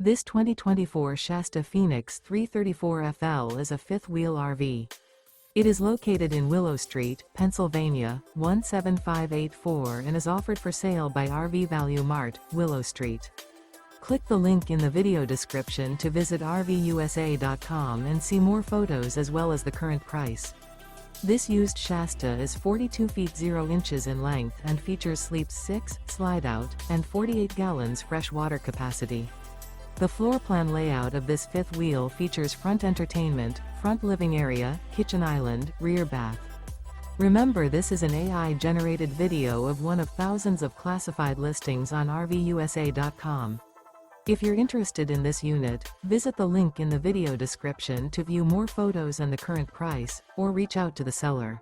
This 2024 Shasta Phoenix 334FL is a fifth-wheel RV. It is located in Willow Street, Pennsylvania, 17584 and is offered for sale by RV Value Mart, Willow Street. Click the link in the video description to visit RVUSA.com and see more photos as well as the current price. This used Shasta is 42 feet 0 inches in length and features sleeps 6, slide-out, and 48 gallons fresh water capacity. The floor plan layout of this fifth wheel features front entertainment, front living area, kitchen island, rear bath. Remember, this is an AI-generated video of one of thousands of classified listings on RVUSA.com. If you're interested in this unit, visit the link in the video description to view more photos and the current price, or reach out to the seller.